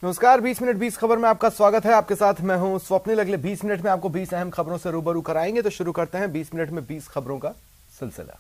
नमस्कार, 20 मिनट 20 खबर में आपका स्वागत है। आपके साथ मैं हूं स्वप्निल। अगले 20 मिनट में आपको 20 अहम खबरों से रूबरू कराएंगे। तो शुरू करते हैं 20 मिनट में 20 खबरों का सिलसिला।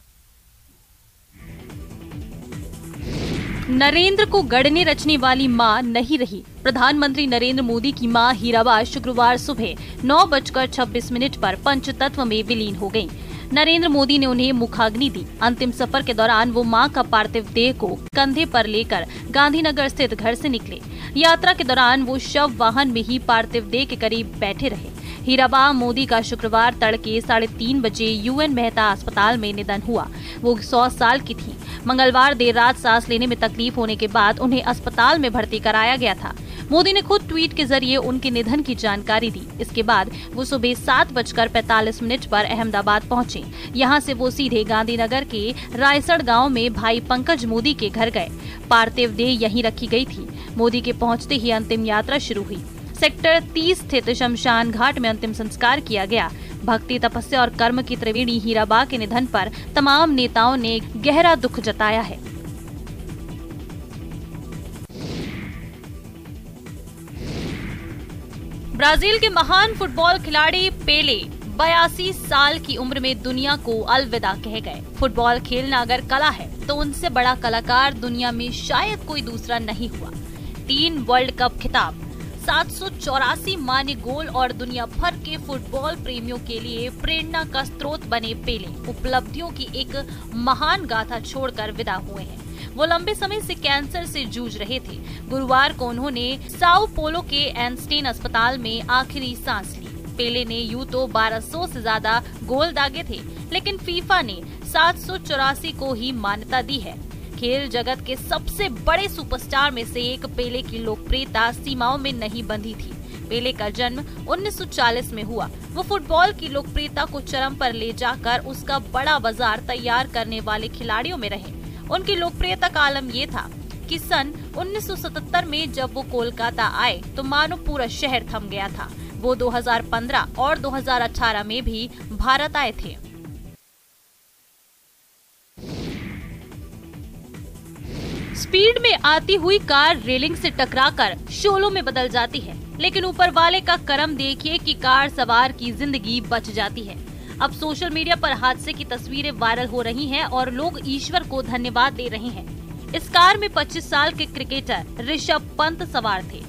नरेंद्र को गढ़ने रचने वाली मां नहीं रही। प्रधानमंत्री नरेंद्र मोदी की मां हीराबा शुक्रवार सुबह 9:26 पर पंचतत्व में विलीन हो गयी। नरेंद्र मोदी ने उन्हें मुखाग्नि दी। अंतिम सफर के दौरान वो मां का पार्थिव देह को कंधे पर लेकर गांधीनगर स्थित घर से निकले। यात्रा के दौरान वो शव वाहन में ही पार्थिव देह के करीब बैठे रहे। हीराबा मोदी का शुक्रवार तड़के 3:30 बजे UN मेहता अस्पताल में निधन हुआ। वो 100 साल की थी। मंगलवार देर रात सांस लेने में तकलीफ होने के बाद उन्हें अस्पताल में भर्ती कराया गया था। मोदी ने खुद ट्वीट के जरिए उनके निधन की जानकारी दी। इसके बाद वो सुबह 7:45 पर अहमदाबाद पहुंचे। यहां से वो सीधे गांधीनगर के रायसड़ गांव में भाई पंकज मोदी के घर गए। पार्थिव देह यहीं रखी गई थी। मोदी के पहुंचते ही अंतिम यात्रा शुरू हुई। सेक्टर 30 स्थित शमशान घाट में अंतिम संस्कार किया गया। भक्ति, तपस्या और कर्म की त्रिवेणी हीराबा के निधन पर तमाम नेताओं ने गहरा दुख जताया है। ब्राजील के महान फुटबॉल खिलाड़ी पेले 82 साल की उम्र में दुनिया को अलविदा कह गए। फुटबॉल खेलना अगर कला है तो उनसे बड़ा कलाकार दुनिया में शायद कोई दूसरा नहीं हुआ। 3 वर्ल्ड कप खिताब, 784 मान्य गोल और दुनिया भर के फुटबॉल प्रेमियों के लिए प्रेरणा का स्रोत बने पेले उपलब्धियों की एक महान गाथा छोड़कर विदा हुए हैं। वो लंबे समय से कैंसर से जूझ रहे थे। गुरुवार को उन्होंने साओ पोलो के एनस्टेन अस्पताल में आखिरी सांस ली। पेले ने यूं तो 1200 से ज्यादा गोल दागे थे, लेकिन फीफा ने 784 को ही मान्यता दी है। खेल जगत के सबसे बड़े सुपरस्टार में से एक पेले की लोकप्रियता सीमाओं में नहीं बंधी थी। पेले का जन्म 1940 में हुआ। वो फुटबॉल की लोकप्रियता को चरम पर ले जाकर उसका बड़ा बाजार तैयार करने वाले खिलाड़ियों में रहे। उनकी लोकप्रियता का आलम ये था कि सन 1977 में जब वो कोलकाता आए तो मानो पूरा शहर थम गया था। वो 2015 और 2018 में भी भारत आए थे। स्पीड में आती हुई कार रेलिंग से टकराकर शोलों में बदल जाती है, लेकिन ऊपर वाले का करम देखिए कि कार सवार की जिंदगी बच जाती है। अब सोशल मीडिया पर हादसे की तस्वीरें वायरल हो रही हैं और लोग ईश्वर को धन्यवाद दे रहे हैं। इस कार में 25 साल के क्रिकेटर ऋषभ पंत सवार थे।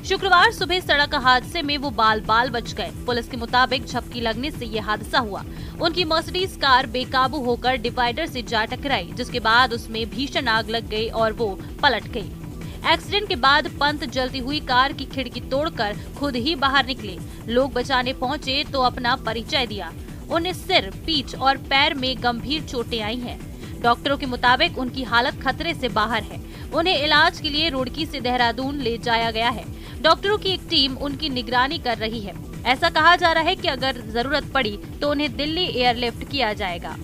शुक्रवार सुबह सड़क हादसे में वो बाल बच गए। पुलिस के मुताबिक झपकी लगने से ये हादसा हुआ। उनकी मर्सिडीज कार बेकाबू होकर डिवाइडर से जा टकराई, जिसके बाद उसमें भीषण आग लग गई और वो पलट गई। एक्सीडेंट के बाद पंत जलती हुई कार की खिड़की तोड़कर खुद ही बाहर निकले। लोग बचाने पहुंचे तो अपना परिचय दिया। उन्हें सिर, पीठ और पैर में गंभीर चोटें आई हैं। डॉक्टरों के मुताबिक उनकी हालत खतरे से बाहर है। उन्हें इलाज के लिए रुड़की से देहरादून ले जाया गया है। डॉक्टरों की एक टीम उनकी निगरानी कर रही है। ऐसा कहा जा रहा है कि अगर जरूरत पड़ी तो उन्हें दिल्ली एयरलिफ्ट किया जाएगा।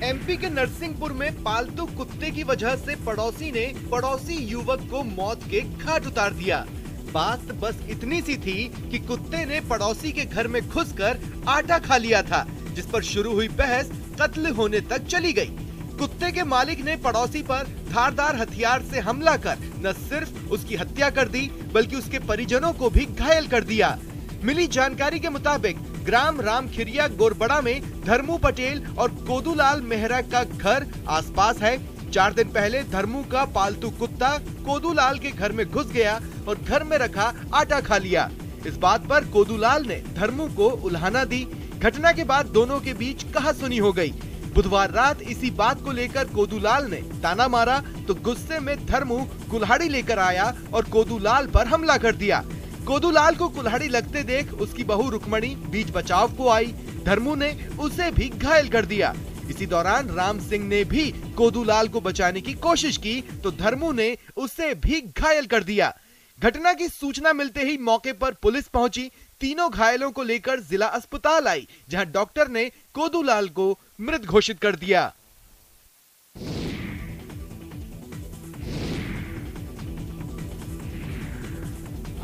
MP के नरसिंहपुर में पालतू कुत्ते की वजह से पड़ोसी ने पड़ोसी युवक को मौत के घाट उतार दिया। बात बस इतनी सी थी कि कुत्ते ने पड़ोसी के घर में घुसकर आटा खा लिया था, जिस पर शुरू हुई बहस कत्ल होने तक चली गई। कुत्ते के मालिक ने पड़ोसी पर धारदार हथियार से हमला कर न सिर्फ उसकी हत्या कर दी, बल्कि उसके परिजनों को भी घायल कर दिया। मिली जानकारी के मुताबिक ग्राम रामखिरिया गोरबड़ा में धर्मू पटेल और कोदूलाल मेहरा का घर आसपास है। 4 दिन पहले धर्मू का पालतू कुत्ता कोदूलाल के घर में घुस गया और घर में रखा आटा खा लिया। इस बात पर कोदूलाल ने धर्मू को उल्हाना दी। घटना के बाद दोनों के बीच कहासुनी हो गई। बुधवार रात इसी बात को लेकर कोदूलाल ने ताना मारा तो गुस्से में धर्मू कुल्हाड़ी लेकर आया और कोदूलाल पर हमला कर दिया। कोदूलाल को कुल्हाड़ी लगते देख उसकी बहू रुक्मणी बीच बचाव को आई। धर्मू ने उसे भी घायल कर दिया। इसी दौरान राम सिंह ने भी कोदूलाल को बचाने की कोशिश की तो धर्मू ने उसे भी घायल कर दिया। घटना की सूचना मिलते ही मौके पर पुलिस पहुंची। तीनों घायलों को लेकर जिला अस्पताल आई, जहां डॉक्टर ने कोदूलाल को मृत घोषित कर दिया।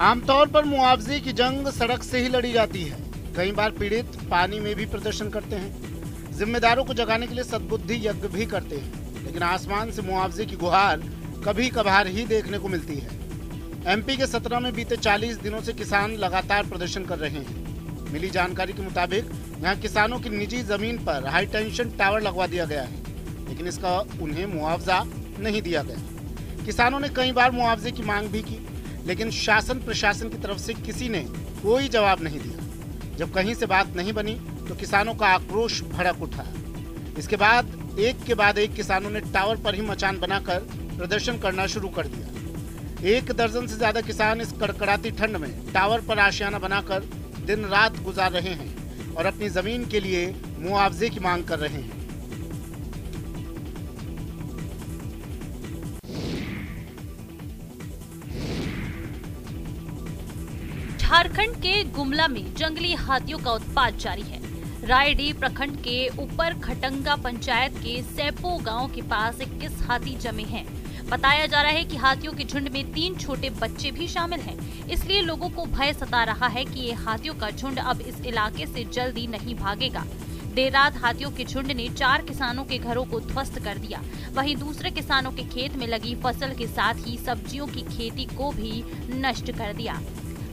आमतौर पर मुआवजे की जंग सड़क से ही लड़ी जाती है। कई बार पीड़ित पानी में भी प्रदर्शन करते हैं। जिम्मेदारों को जगाने के लिए सद्बुद्धि यज्ञ भी करते हैं, लेकिन आसमान से मुआवजे की गुहार कभी कभार ही देखने को मिलती है। एमपी के सतना में बीते 40 दिनों से किसान लगातार प्रदर्शन कर रहे हैं। मिली जानकारी के मुताबिक यहाँ किसानों की निजी जमीन पर हाई टेंशन टावर लगवा दिया गया है, लेकिन इसका उन्हें मुआवजा नहीं दिया गया। किसानों ने कई बार मुआवजे की मांग भी की, लेकिन शासन प्रशासन की तरफ से किसी ने कोई जवाब नहीं दिया। जब कहीं से बात नहीं बनी तो किसानों का आक्रोश भड़क उठा। इसके बाद एक किसानों ने टावर पर ही मचान बनाकर प्रदर्शन करना शुरू कर दिया। 1 दर्जन से ज्यादा किसान इस कड़कड़ाती ठंड में टावर पर आशियाना बनाकर दिन रात गुजार रहे हैं और अपनी जमीन के लिए मुआवजे की मांग कर रहे हैं। झारखंड के गुमला में जंगली हाथियों का उत्पात जारी है। रायडीह प्रखंड के ऊपर खटंगा पंचायत के सैपो गांव के पास 21 हाथी जमे हैं। बताया जा रहा है कि हाथियों के झुंड में 3 छोटे बच्चे भी शामिल हैं। इसलिए लोगों को भय सता रहा है कि ये हाथियों का झुंड अब इस इलाके से जल्दी नहीं भागेगा। देर रात हाथियों के झुंड ने 4 किसानों के घरों को ध्वस्त कर दिया। वहीं दूसरे किसानों के खेत में लगी फसल के साथ ही सब्जियों की खेती को भी नष्ट कर दिया।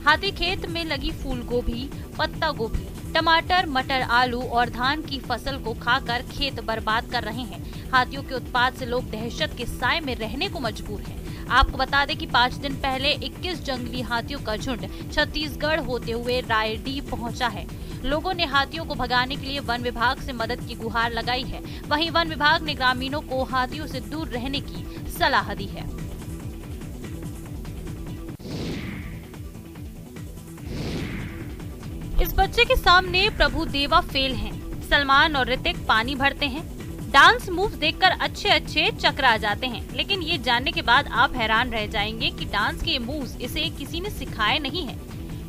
हाथी खेत में लगी फूल गोभी, पत्ता गोभी, टमाटर, मटर, आलू और धान की फसल को खाकर खेत बर्बाद कर रहे हैं। हाथियों के उत्पात से लोग दहशत के साए में रहने को मजबूर हैं। आपको बता दें कि 5 दिन पहले 21 जंगली हाथियों का झुंड छत्तीसगढ़ होते हुए रायडीह पहुंचा है। लोगों ने हाथियों को भगाने के लिए वन विभाग से मदद की गुहार लगाई है। वहीं वन विभाग ने ग्रामीणों को हाथियों से दूर रहने की सलाह दी है। इस बच्चे के सामने प्रभु देवा फेल हैं। सलमान और ऋतिक पानी भरते हैं। डांस मूव्स देखकर अच्छे चकरा जाते हैं, लेकिन ये जानने के बाद आप हैरान रह जाएंगे कि डांस के मूव्स इसे किसी ने सिखाए नहीं है।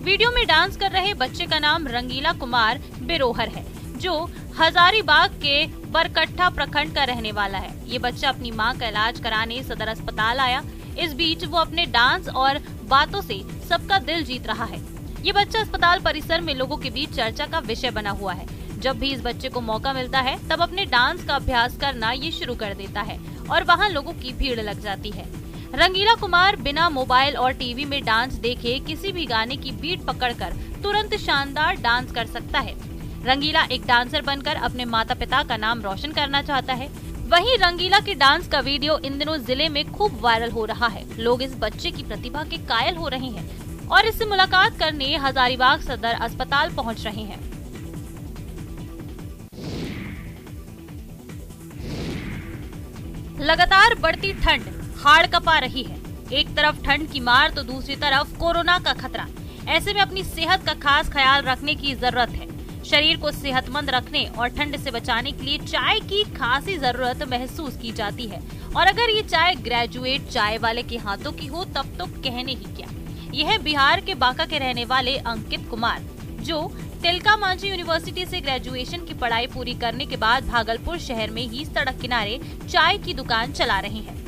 वीडियो में डांस कर रहे बच्चे का नाम रंगीला कुमार बिरोहर है, जो हजारीबाग के बरकट्ठा प्रखंड का रहने वाला है। ये बच्चा अपनी मां का इलाज कराने सदर अस्पताल आया। इस बीच वो अपने डांस और बातों से सबका दिल जीत रहा है। ये बच्चा अस्पताल परिसर में लोगों के बीच चर्चा का विषय बना हुआ है। जब भी इस बच्चे को मौका मिलता है तब अपने डांस का अभ्यास करना ये शुरू कर देता है और वहाँ लोगों की भीड़ लग जाती है। रंगीला कुमार बिना मोबाइल और टीवी में डांस देखे किसी भी गाने की बीट पकड़कर तुरंत शानदार डांस कर सकता है। रंगीला एक डांसर बनकर अपने माता पिता का नाम रोशन करना चाहता है। वहीं रंगीला के डांस का वीडियो इन दिनों जिले में खूब वायरल हो रहा है। लोग इस बच्चे की प्रतिभा के कायल हो रहे हैं और इससे मुलाकात करने हजारीबाग सदर अस्पताल पहुंच रहे हैं। लगातार बढ़ती ठंड हाड़ कपा रही है। एक तरफ ठंड की मार तो दूसरी तरफ कोरोना का खतरा। ऐसे में अपनी सेहत का खास ख्याल रखने की जरूरत है। शरीर को सेहतमंद रखने और ठंड से बचाने के लिए चाय की खासी जरूरत महसूस की जाती है। और अगर ये चाय ग्रेजुएट चाय वाले के हाथों की हो तब तो कहने ही क्या। यह है बिहार के बांका के रहने वाले अंकित कुमार, जो तिलका मांझी यूनिवर्सिटी से ग्रेजुएशन की पढ़ाई पूरी करने के बाद भागलपुर शहर में ही सड़क किनारे चाय की दुकान चला रहे हैं।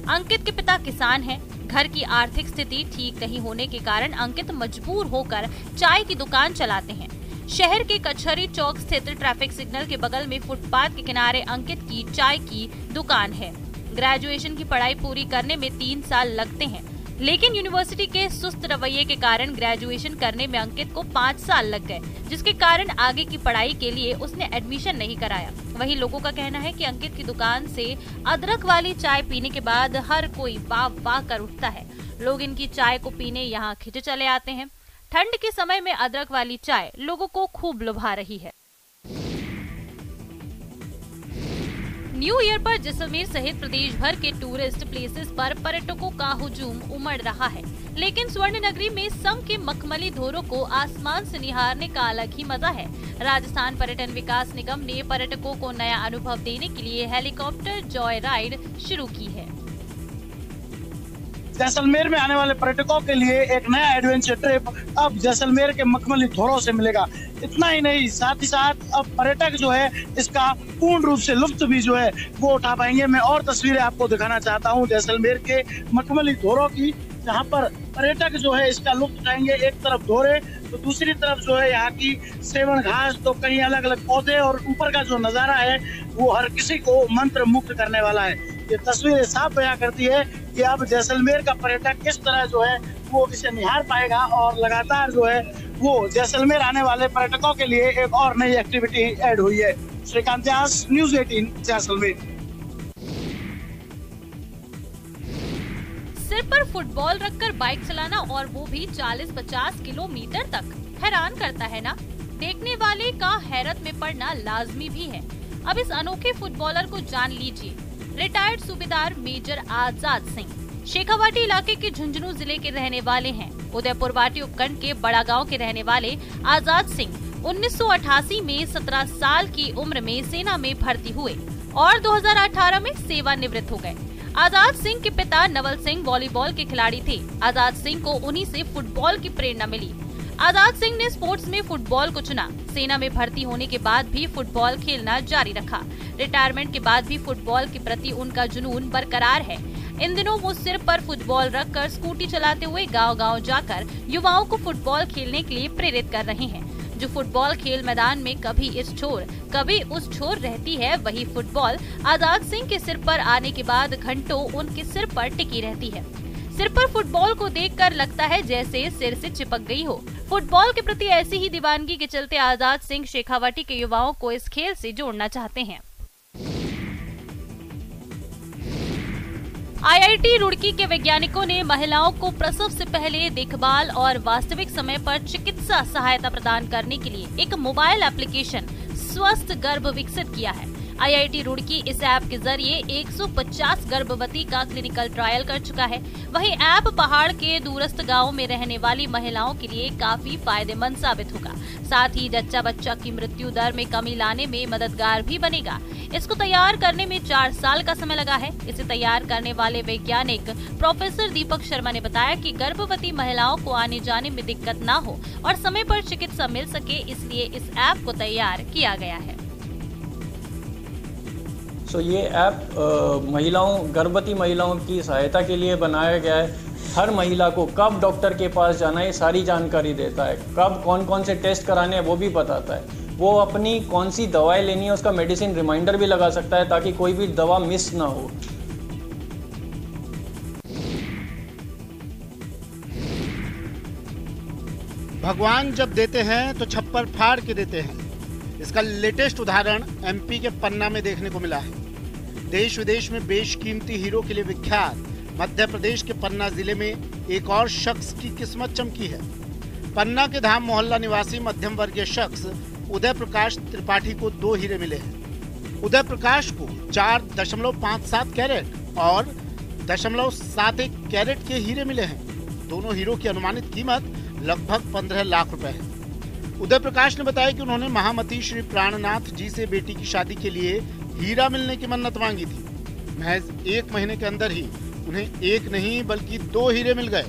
अंकित के पिता किसान हैं। घर की आर्थिक स्थिति ठीक नहीं होने के कारण अंकित मजबूर होकर चाय की दुकान चलाते हैं। शहर के कचहरी चौक स्थित ट्रैफिक सिग्नल के बगल में फुटपाथ के किनारे अंकित की चाय की दुकान है। ग्रेजुएशन की पढ़ाई पूरी करने में 3 साल लगते हैं, लेकिन यूनिवर्सिटी के सुस्त रवैये के कारण ग्रेजुएशन करने में अंकित को 5 साल लग गए, जिसके कारण आगे की पढ़ाई के लिए उसने एडमिशन नहीं कराया। वहीं लोगों का कहना है कि अंकित की दुकान से अदरक वाली चाय पीने के बाद हर कोई वाह वाह कर उठता है। लोग इनकी चाय को पीने यहाँ खिंचे चले आते हैं। ठंड के समय में अदरक वाली चाय लोगों को खूब लुभा रही है। न्यू ईयर पर जैसलमेर सहित प्रदेश भर के टूरिस्ट प्लेसेस पर पर्यटकों का हुजूम उमड़ रहा है, लेकिन स्वर्ण नगरी में सम के मखमली धोरों को आसमान से निहारने का अलग ही मजा है। राजस्थान पर्यटन विकास निगम ने पर्यटकों को नया अनुभव देने के लिए हेलीकॉप्टर जॉय राइड शुरू की है। जैसलमेर में आने वाले पर्यटकों के लिए एक नया एडवेंचर ट्रिप अब जैसलमेर के मखमली धोरों से मिलेगा। इतना ही नहीं, साथ ही साथ अब पर्यटक जो है इसका पूर्ण रूप से लुत्फ भी जो है वो उठा पाएंगे। मैं और तस्वीरें आपको दिखाना चाहता हूं जैसलमेर के मखमली धोरों की, जहां पर पर्यटक जो है इसका लुत्फ उठाएंगे। एक तरफ धोरे तो दूसरी तरफ जो है यहाँ की सेवन घास, तो कहीं अलग अलग पौधे, और ऊपर का जो नजारा है वो हर किसी को मंत्र मुग्ध करने वाला है। ये तस्वीरें साफ बयां करती है कि अब जैसलमेर का पर्यटक किस तरह जो है वो इसे निहार पाएगा, और लगातार जो है वो जैसलमेर आने वाले पर्यटकों के लिए एक और नई एक्टिविटी ऐड हुई है। श्रीकांत व्यास, न्यूज़ 18, जैसलमेर। सिर पर फुटबॉल रखकर बाइक चलाना, और वो भी 40-50 किलोमीटर तक, हैरान करता है ना। देखने वाले का हैरत में पड़ना लाजमी भी है। अब इस अनोखे फुटबॉलर को जान लीजिए। रिटायर्ड सूबेदार मेजर आजाद सिंह शेखावाटी इलाके के झुंझुनू जिले के रहने वाले हैं। उदयपुरवाटी उपखंड के बड़ा गांव के रहने वाले आजाद सिंह 1988 में 17 साल की उम्र में सेना में भर्ती हुए और 2018 में सेवानिवृत्त हो गए। आजाद सिंह के पिता नवल सिंह वॉलीबॉल के खिलाड़ी थे। आजाद सिंह को उन्हीं से फुटबॉल की प्रेरणा मिली। आजाद सिंह ने स्पोर्ट्स में फुटबॉल को चुना। सेना में भर्ती होने के बाद भी फुटबॉल खेलना जारी रखा। रिटायरमेंट के बाद भी फुटबॉल के प्रति उनका जुनून बरकरार है। इन दिनों वो सिर पर फुटबॉल रखकर स्कूटी चलाते हुए गांव-गांव जाकर युवाओं को फुटबॉल खेलने के लिए प्रेरित कर रहे हैं। जो फुटबॉल खेल मैदान में कभी इस छोर कभी उस छोर रहती है, वही फुटबॉल आजाद सिंह के सिर पर आने के बाद घंटों उनके सिर पर टिकी रहती है। सिर पर फुटबॉल को देखकर लगता है जैसे सिर से चिपक गई हो। फुटबॉल के प्रति ऐसी ही दीवानगी के चलते आजाद सिंह शेखावाटी के युवाओं को इस खेल से जोड़ना चाहते हैं। IIT रुड़की के वैज्ञानिकों ने महिलाओं को प्रसव से पहले देखभाल और वास्तविक समय पर चिकित्सा सहायता प्रदान करने के लिए एक मोबाइल एप्लीकेशन स्वस्थ गर्भ विकसित किया है। IIT रुड़की इस ऐप के जरिए 150 गर्भवती का क्लिनिकल ट्रायल कर चुका है। वहीं ऐप पहाड़ के दूरस्थ गांव में रहने वाली महिलाओं के लिए काफी फायदेमंद साबित होगा। साथ ही जच्चा बच्चा की मृत्यु दर में कमी लाने में मददगार भी बनेगा। इसको तैयार करने में 4 साल का समय लगा है। इसे तैयार करने वाले वैज्ञानिक प्रोफेसर दीपक शर्मा ने बताया कि गर्भवती महिलाओं को आने जाने में दिक्कत न हो और समय पर चिकित्सा मिल सके, इसलिए इस ऐप को तैयार किया गया है। ये ऐप गर्भवती महिलाओं की सहायता के लिए बनाया गया है। हर महिला को कब डॉक्टर के पास जाना है ये सारी जानकारी देता है। कब कौन कौन से टेस्ट कराने हैं वो भी बताता है। वो अपनी कौन सी दवाई लेनी है उसका मेडिसिन रिमाइंडर भी लगा सकता है ताकि कोई भी दवा मिस ना हो। भगवान जब देते हैं तो छप्पर फाड़ के देते हैं। इसका लेटेस्ट उदाहरण MP के पन्ना में देखने को मिला है। देश विदेश में बेशकीमती हीरो के लिए विख्यात मध्य प्रदेश के पन्ना जिले में एक और शख्स की किस्मत चमकी है। पन्ना के धाम मोहल्ला निवासी मध्यम वर्गीय शख्स उदय प्रकाश त्रिपाठी को 2 हीरे मिले हैं। उदय प्रकाश को 4.57 कैरेट और 0.71 कैरेट के हीरे मिले हैं। दोनों हीरो की अनुमानित कीमत लगभग 15 लाख रुपए है। उदय प्रकाश ने बताया कि उन्होंने महामती श्री प्राणनाथ जी से बेटी की शादी के लिए हीरा मिलने की मन्नत मांगी थी। महज 1 महीने के अंदर ही उन्हें 1 नहीं बल्कि 2 हीरे मिल गए।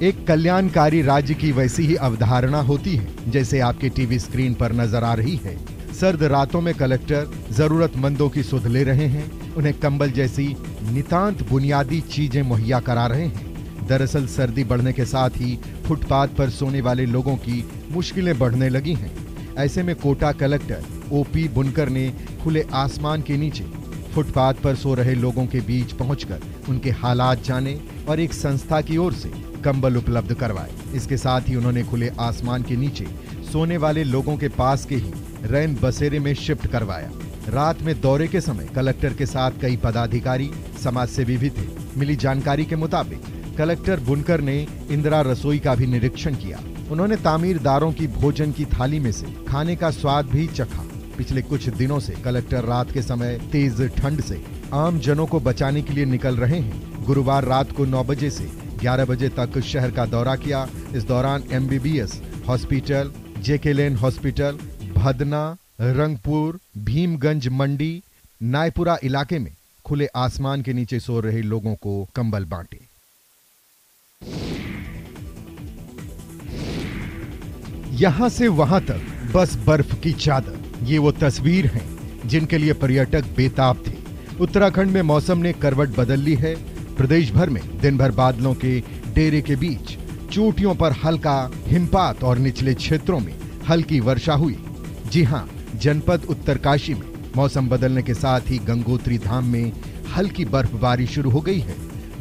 एक कल्याणकारी राज्य की वैसी ही अवधारणा होती है जैसे आपके टीवी स्क्रीन पर नजर आ रही है। सर्द रातों में कलेक्टर जरूरतमंदों की सुध ले रहे हैं, उन्हें कंबल जैसी नितांत बुनियादी चीजें मुहैया करा रहे हैं। दरअसल सर्दी बढ़ने के साथ ही फुटपाथ पर सोने वाले लोगों की मुश्किलें बढ़ने लगी हैं। ऐसे में कोटा कलेक्टर OP बुनकर ने खुले आसमान के नीचे फुटपाथ पर सो रहे लोगों के बीच पहुंचकर उनके हालात जाने और एक संस्था की ओर से कंबल उपलब्ध करवाए। इसके साथ ही उन्होंने खुले आसमान के नीचे सोने वाले लोगों के पास के ही रैन बसेरे में शिफ्ट करवाया। रात में दौरे के समय कलेक्टर के साथ कई पदाधिकारी समाजसेवी भी थे। मिली जानकारी के मुताबिक कलेक्टर बुनकर ने इंदिरा रसोई का भी निरीक्षण किया। उन्होंने तामीरदारों की भोजन की थाली में से खाने का स्वाद भी चखा। पिछले कुछ दिनों से कलेक्टर रात के समय तेज ठंड से आम जनों को बचाने के लिए निकल रहे हैं। गुरुवार रात को 9 बजे से 11 बजे तक शहर का दौरा किया। इस दौरान MBBS हॉस्पिटल, JK लेन हॉस्पिटल, भदना, रंगपुर, भीमगंज मंडी, नायपुरा इलाके में खुले आसमान के नीचे सो रहे लोगों को कंबल बांटे। यहां से वहां तक बस बर्फ की चादर। ये वो तस्वीर है जिनके लिए पर्यटक बेताब थे। उत्तराखंड में मौसम ने करवट बदल ली है। प्रदेश भर में दिन भर बादलों के डेरे के बीच चोटियों पर हल्का हिमपात और निचले क्षेत्रों में हल्की वर्षा हुई। जी हां, जनपद उत्तरकाशी में मौसम बदलने के साथ ही गंगोत्री धाम में हल्की बर्फबारी शुरू हो गई है।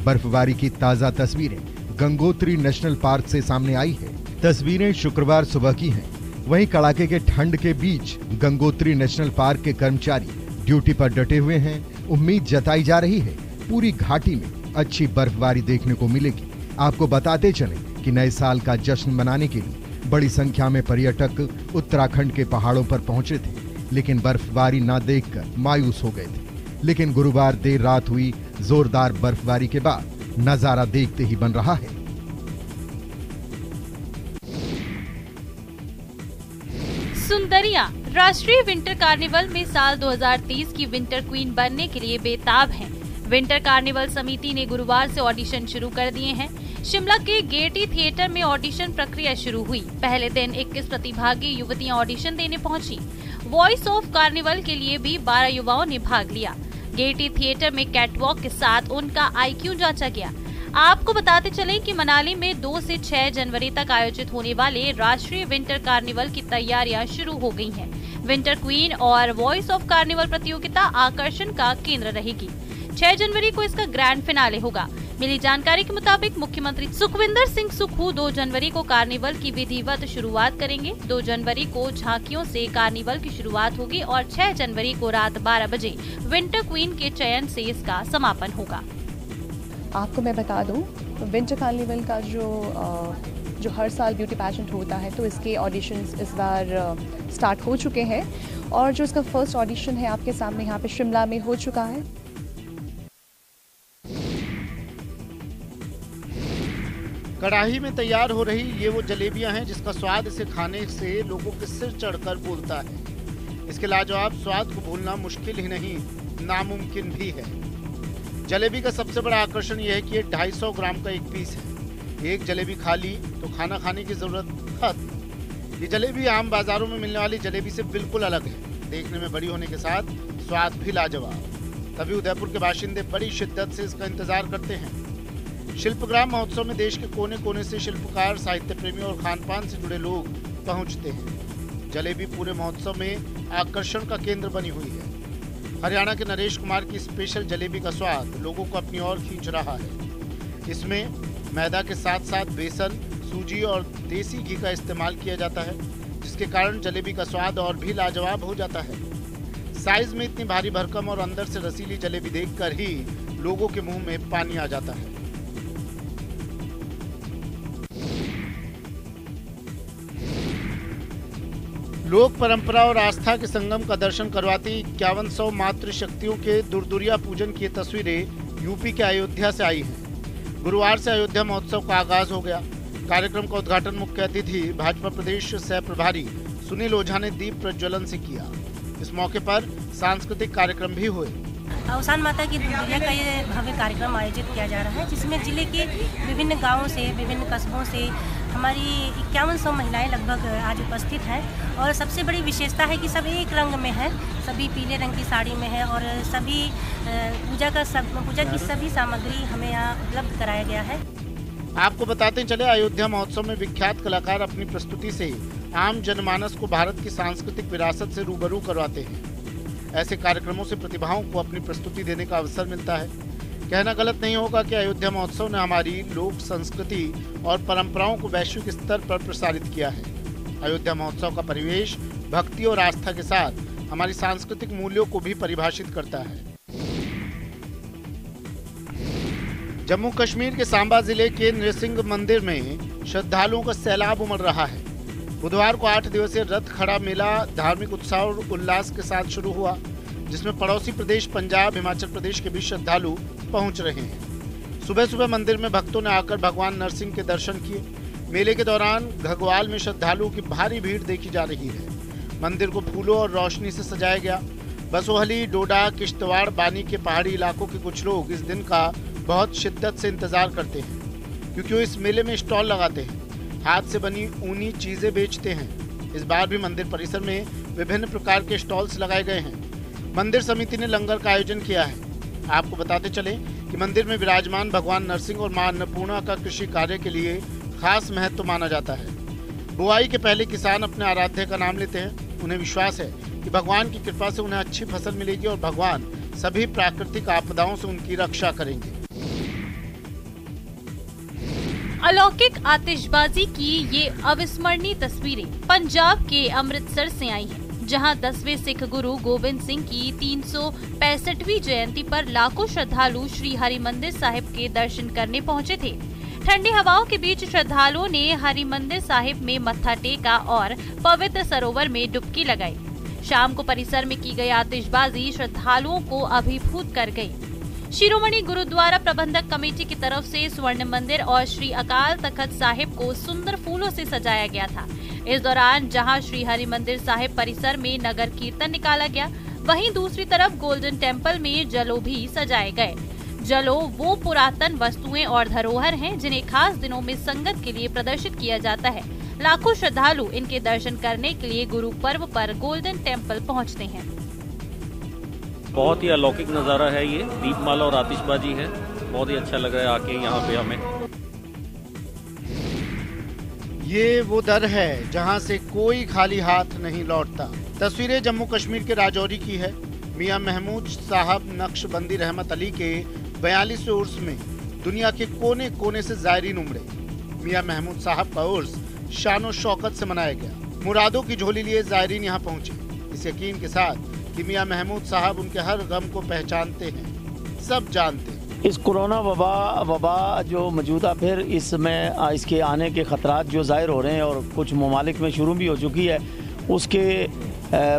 बर्फबारी की ताजा तस्वीरें गंगोत्री नेशनल पार्क से सामने आई है। तस्वीरें शुक्रवार सुबह की हैं। वहीं कड़ाके के ठंड के बीच गंगोत्री नेशनल पार्क के कर्मचारी ड्यूटी पर डटे हुए हैं। उम्मीद जताई जा रही है पूरी घाटी में अच्छी बर्फबारी देखने को मिलेगी। आपको बताते चलें कि नए साल का जश्न मनाने के लिए बड़ी संख्या में पर्यटक उत्तराखंड के पहाड़ों पर पहुंचे थे, लेकिन बर्फबारी न देखकर मायूस हो गए थे। लेकिन गुरुवार देर रात हुई जोरदार बर्फबारी के बाद नजारा देखते ही बन रहा है। सुंदरिया राष्ट्रीय विंटर कार्निवल में साल 2030 की विंटर क्वीन बनने के लिए बेताब हैं। विंटर कार्निवल समिति ने गुरुवार से ऑडिशन शुरू कर दिए हैं। शिमला के गेयटी थिएटर में ऑडिशन प्रक्रिया शुरू हुई। पहले दिन 21 प्रतिभागी युवतियां ऑडिशन देने पहुंची। वॉइस ऑफ कार्निवल के लिए भी 12 युवाओं ने भाग लिया। गेयटी थिएटर में कैटवॉक के साथ उनका IQ जांचा गया। आपको बताते चलें कि मनाली में 2 से 6 जनवरी तक आयोजित होने वाले राष्ट्रीय विंटर कार्निवल की तैयारियां शुरू हो गई हैं। विंटर क्वीन और वॉइस ऑफ कार्निवल प्रतियोगिता आकर्षण का केंद्र रहेगी। 6 जनवरी को इसका ग्रैंड फिनाले होगा। मिली जानकारी के मुताबिक मुख्यमंत्री सुखविंदर सिंह सुक्खू 2 जनवरी को कार्निवल की विधिवत शुरुआत करेंगे। 2 जनवरी को झांकियों से कार्निवल की शुरुआत होगी और 6 जनवरी को रात 12 बजे विंटर क्वीन के चयन से इसका समापन होगा। आपको मैं बता दूं, विंटर कार्निवल का जो हर साल ब्यूटी पैजेंट होता है, तो इसके ऑडिशंस इस बार स्टार्ट हो चुके हैं और जो इसका फर्स्ट ऑडिशन है आपके सामने यहाँ पे शिमला में हो चुका है। कड़ाही में तैयार हो रही ये वो जलेबियां हैं जिसका स्वाद इसे खाने से लोगों के सिर चढ़कर बोलता है। इसके लाजवाब स्वाद को भूलना मुश्किल ही नहीं, नामुमकिन भी है। जलेबी का सबसे बड़ा आकर्षण यह है कि ये 250 ग्राम का एक पीस है। एक जलेबी खा ली तो खाना खाने की जरूरत खत्म। ये जलेबी आम बाजारों में मिलने वाली जलेबी से बिल्कुल अलग है। देखने में बड़ी होने के साथ स्वाद भी लाजवाब। तभी उदयपुर के बाशिंदे बड़ी शिद्दत से इसका इंतजार करते हैं। शिल्पग्राम महोत्सव में देश के कोने कोने से शिल्पकार, साहित्य प्रेमी और खान-पान से जुड़े लोग पहुंचते हैं। जलेबी पूरे महोत्सव में आकर्षण का केंद्र बनी हुई है। हरियाणा के नरेश कुमार की स्पेशल जलेबी का स्वाद लोगों को अपनी ओर खींच रहा है। इसमें मैदा के साथ साथ बेसन, सूजी और देसी घी का इस्तेमाल किया जाता है, जिसके कारण जलेबी का स्वाद और भी लाजवाब हो जाता है। साइज में इतनी भारी भरकम और अंदर से रसीली जलेबी देखकर ही लोगों के मुंह में पानी आ जाता है। लोक परंपरा और आस्था के संगम का दर्शन करवाती 5100 मातृशक्तियों के दुर्दुरिया पूजन की तस्वीरें यूपी के अयोध्या से आई हैं। गुरुवार से अयोध्या महोत्सव का आगाज हो गया। कार्यक्रम का उद्घाटन मुख्य अतिथि भाजपा प्रदेश सह प्रभारी सुनील ओझा ने दीप प्रज्वलन से किया। इस मौके पर सांस्कृतिक कार्यक्रम भी हुए। अवसान माता की दुर्दुरिया का ये भव्य कार्यक्रम आयोजित किया जा रहा है, जिसमें जिले के विभिन्न गांवों से, विभिन्न कस्बों से हमारी 5100 महिलाएं लगभग आज उपस्थित हैं। और सबसे बड़ी विशेषता है कि सब एक रंग में है, सभी पीले रंग की साड़ी में है और सभी पूजा की सभी सामग्री हमें यहाँ उपलब्ध कराया गया है। आपको बताते चले, अयोध्या महोत्सव में विख्यात कलाकार अपनी प्रस्तुति से आम जनमानस को भारत की सांस्कृतिक विरासत से रूबरू करवाते हैं। ऐसे कार्यक्रमों से प्रतिभाओं को अपनी प्रस्तुति देने का अवसर मिलता है। कहना गलत नहीं होगा कि अयोध्या महोत्सव ने हमारी लोक संस्कृति और परंपराओं को वैश्विक स्तर पर प्रसारित किया है। अयोध्या महोत्सव का परिवेश भक्ति और आस्था के साथ हमारी सांस्कृतिक मूल्यों को भी परिभाषित करता है। जम्मू कश्मीर के सांबा जिले के नृसिंह मंदिर में श्रद्धालुओं का सैलाब उमड़ रहा है। बुधवार को 8 दिवसीय रथ खड़ा मेला धार्मिक उत्साह और उल्लास के साथ शुरू हुआ, जिसमें पड़ोसी प्रदेश पंजाब, हिमाचल प्रदेश के भी श्रद्धालु पहुंच रहे हैं। सुबह सुबह मंदिर में भक्तों ने आकर भगवान नरसिंह के दर्शन किए। मेले के दौरान घगवाल में श्रद्धालुओं की भारी भीड़ देखी जा रही है। मंदिर को फूलों और रोशनी से सजाया गया। बसोहली, डोडा, किश्तवाड़, बानी के पहाड़ी इलाकों के कुछ लोग इस दिन का बहुत शिद्दत से इंतजार करते हैं, क्योंकि वो इस मेले में स्टॉल लगाते हैं, हाथ से बनी ऊनी चीजें बेचते हैं। इस बार भी मंदिर परिसर में विभिन्न प्रकार के स्टॉल्स लगाए गए हैं। मंदिर समिति ने लंगर का आयोजन किया है। आपको बताते चलें कि मंदिर में विराजमान भगवान नरसिंह और मां अन्नपूर्णा का कृषि कार्य के लिए खास महत्व माना जाता है। बुआई के पहले किसान अपने आराध्य का नाम लेते हैं। उन्हें विश्वास है कि भगवान की कृपा से उन्हें अच्छी फसल मिलेगी और भगवान सभी प्राकृतिक आपदाओं से उनकी रक्षा करेंगे। अलौकिक आतिशबाजी की ये अविस्मरणीय तस्वीरें पंजाब के अमृतसर से आई हैं, जहां 10वें सिख गुरु गोबिंद सिंह की 365वीं जयंती पर लाखों श्रद्धालु श्री हरिमंदिर साहिब के दर्शन करने पहुंचे थे। ठंडी हवाओं के बीच श्रद्धालुओं ने हरिमंदिर साहिब में मत्था टेका और पवित्र सरोवर में डुबकी लगाई। शाम को परिसर में की गई आतिशबाजी श्रद्धालुओं को अभिभूत कर गई। शिरोमणि गुरुद्वारा प्रबंधक कमेटी की तरफ से स्वर्ण मंदिर और श्री अकाल तख्त साहिब को सुंदर फूलों से सजाया गया था। इस दौरान जहां श्री हरिमंदिर साहिब परिसर में नगर कीर्तन निकाला गया, वहीं दूसरी तरफ गोल्डन टेम्पल में जलो भी सजाए गए। जलो वो पुरातन वस्तुएं और धरोहर हैं जिन्हें खास दिनों में संगत के लिए प्रदर्शित किया जाता है। लाखों श्रद्धालु इनके दर्शन करने के लिए गुरु पर्व पर गोल्डन टेम्पल पहुंचते हैं। बहुत ही अलौकिक नज़ारा है ये, दीपमाला और आतिशबाजी है। बहुत ही अच्छा लग रहा है आके यहाँ पे हमें। ये वो दर है जहां से कोई खाली हाथ नहीं लौटता। तस्वीरें जम्मू कश्मीर के राजौरी की है। मियां महमूद साहब नक्शबंदी रहमत अली के 42वें उर्स में दुनिया के कोने कोने से जायरीन उमड़े। मियां महमूद साहब का उर्स शानो शौकत से मनाया गया। मुरादों की झोली लिए जायरीन यहाँ पहुंचे, इस यकीन के साथ कि मियां महमूद साहब उनके हर गम को पहचानते हैं, सब जानते हैं। इस कोरोना वबा जो मौजूदा फिर इसमें इसके आने के खतरात जो ज़ाहिर हो रहे हैं और कुछ ममालिक में शुरू भी हो चुकी है, उसके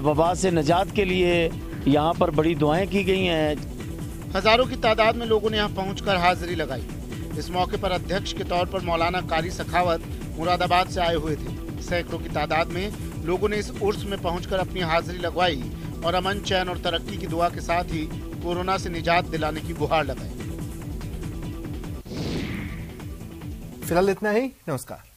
वबा से निजात के लिए यहाँ पर बड़ी दुआएं की गई हैं। हजारों की तादाद में लोगों ने यहाँ पहुंचकर हाजिरी लगाई। इस मौके पर अध्यक्ष के तौर पर मौलाना कारी सखावत मुरादाबाद से आए हुए थे। सैकड़ों की तादाद में लोगों ने इस उर्स में पहुंचकर अपनी हाजिरी लगवाई और अमन, चैन और तरक्की की दुआ के साथ ही कोरोना से निजात दिलाने की गुहार लगाई। फिलहाल इतना ही। नमस्कार।